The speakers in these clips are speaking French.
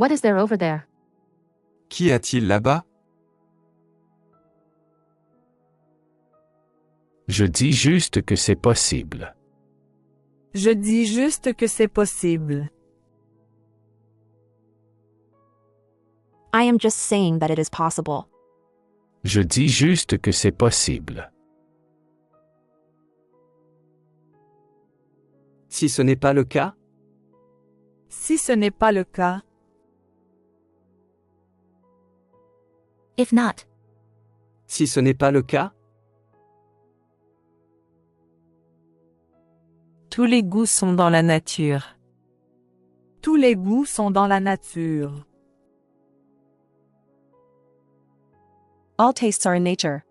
What is there over there? Qu'y a-t-il là-bas? Je dis juste que c'est possible. Je dis juste que c'est possible. I am just saying that it is possible. Je dis juste que c'est possible. Si ce n'est pas le cas, Si ce n'est pas le cas, If not, si ce n'est pas le cas, Tous les goûts sont dans la nature. tous les goûts sont dans la nature. all tastes are in nature.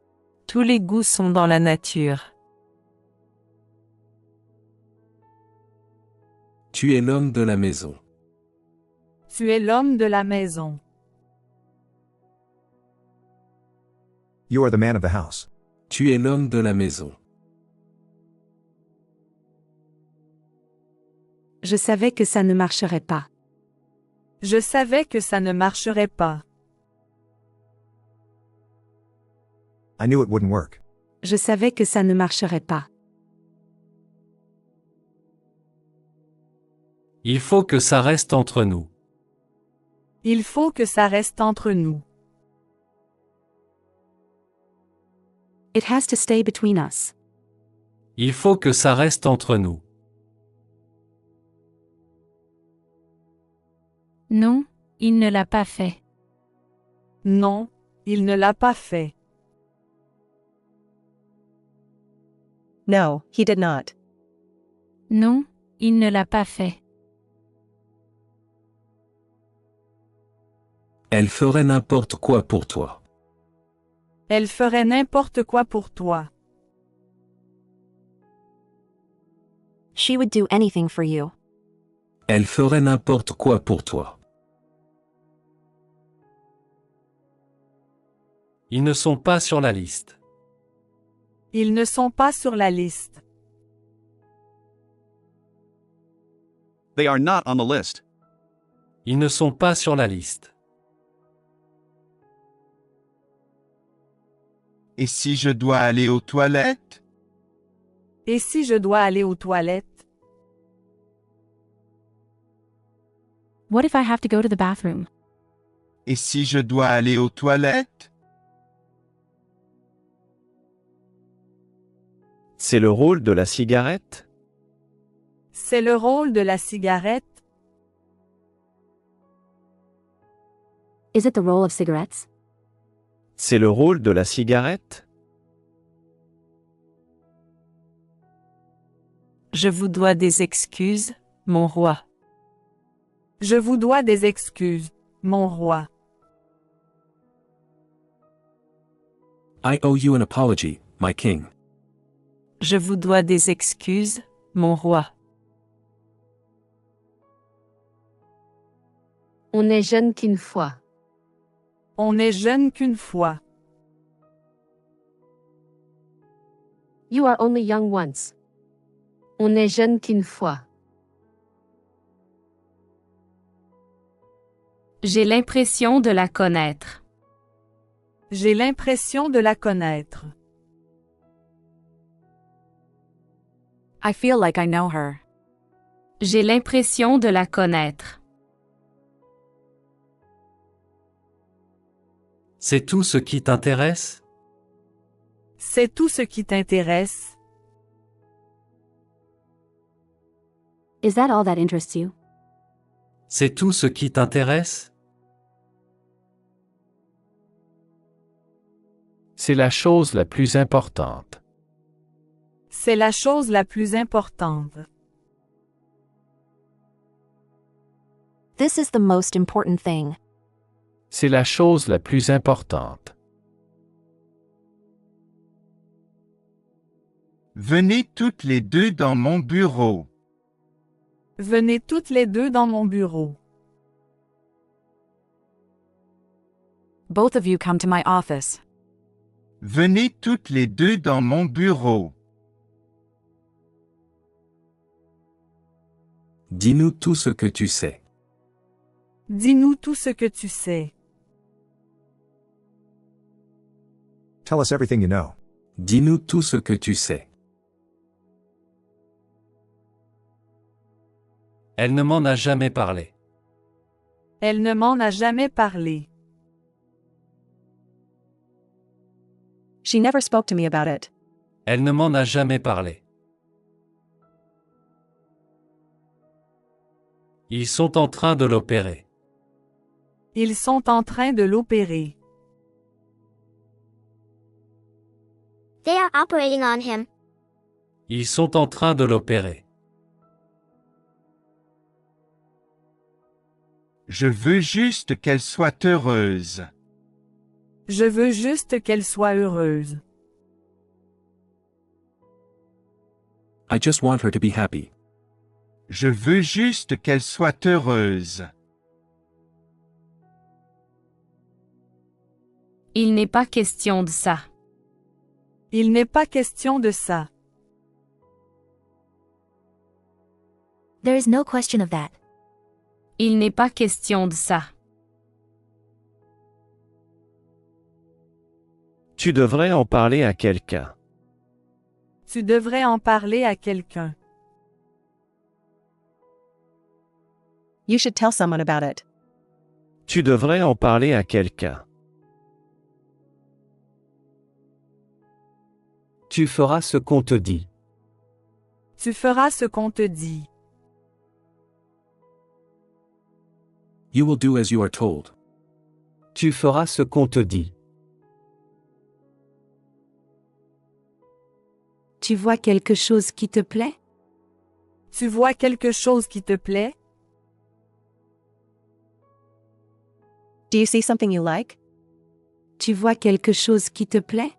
Tous les goûts sont dans la nature. tu es l'homme de la maison. Tu es l'homme de la maison. You are the man of the house. Tu es l'homme de la maison. Je savais que ça ne marcherait pas. Je savais que ça ne marcherait pas. I knew it wouldn't work. Je savais que ça ne marcherait pas. Il faut que ça reste entre nous. Il faut que ça reste entre nous. It has to stay between us. Il faut que ça reste entre nous. Non, il ne l'a pas fait. Non, il ne l'a pas fait. No, he did not. Non, il ne l'a pas fait. Elle ferait n'importe quoi pour toi. Elle ferait n'importe quoi pour toi. She would do anything for you. Elle ferait n'importe quoi pour toi. Ils ne sont pas sur la liste. Ils ne sont pas sur la liste. They are not on the list. Ils ne sont pas sur la liste. Et si je dois aller aux toilettes? Et si je dois aller aux toilettes? What if I have to go to the bathroom? Et si je dois aller aux toilettes? C'est le rôle de la cigarette? C'est le rôle de la cigarette. Is it the role of cigarettes? C'est le rôle de la cigarette? Je vous dois des excuses, mon roi. Je vous dois des excuses, mon roi. I owe you an apology, my king. Je vous dois des excuses, mon roi. On n'est jeune qu'une fois. On n'est jeune qu'une fois. You are only young once. On n'est jeune qu'une fois. J'ai l'impression de la connaître. J'ai l'impression de la connaître. I feel like I know her. J'ai l'impression de la connaître. C'est tout ce qui t'intéresse? C'est tout ce qui t'intéresse? Is that all that interests you? C'est tout ce qui t'intéresse? C'est la chose la plus importante. C'est la chose la plus importante. This is the most important thing. C'est la chose la plus importante. Venez toutes les deux dans mon bureau. Venez toutes les deux dans mon bureau. Both of you come to my office. Venez toutes les deux dans mon bureau. Dis-nous tout ce que tu sais. Dis-nous tout ce que tu sais. Tell us everything you know. Dis-nous tout ce que tu sais. Elle ne m'en a jamais parlé. Elle ne m'en a jamais parlé. She never spoke to me about it. Elle ne m'en a jamais parlé. Ils sont en train de l'opérer. Ils sont en train de l'opérer. They are operating on him. Ils sont en train de l'opérer. Je veux juste qu'elle soit heureuse. Je veux juste qu'elle soit heureuse. I just want her to be happy. Je veux juste qu'elle soit heureuse. Il n'est pas question de ça. Il n'est pas question de ça. There is no question of that. Il n'est pas question de ça. Tu devrais en parler à quelqu'un. Tu devrais en parler à quelqu'un. You should tell someone about it. Tu devrais en parler à quelqu'un. Tu feras ce qu'on te dit. Tu feras ce qu'on te dit. You will do as you are told. Tu feras ce qu'on te dit. Tu vois quelque chose qui te plaît? Tu vois quelque chose qui te plaît? Do you see something you like? Tu vois quelque chose qui te plaît?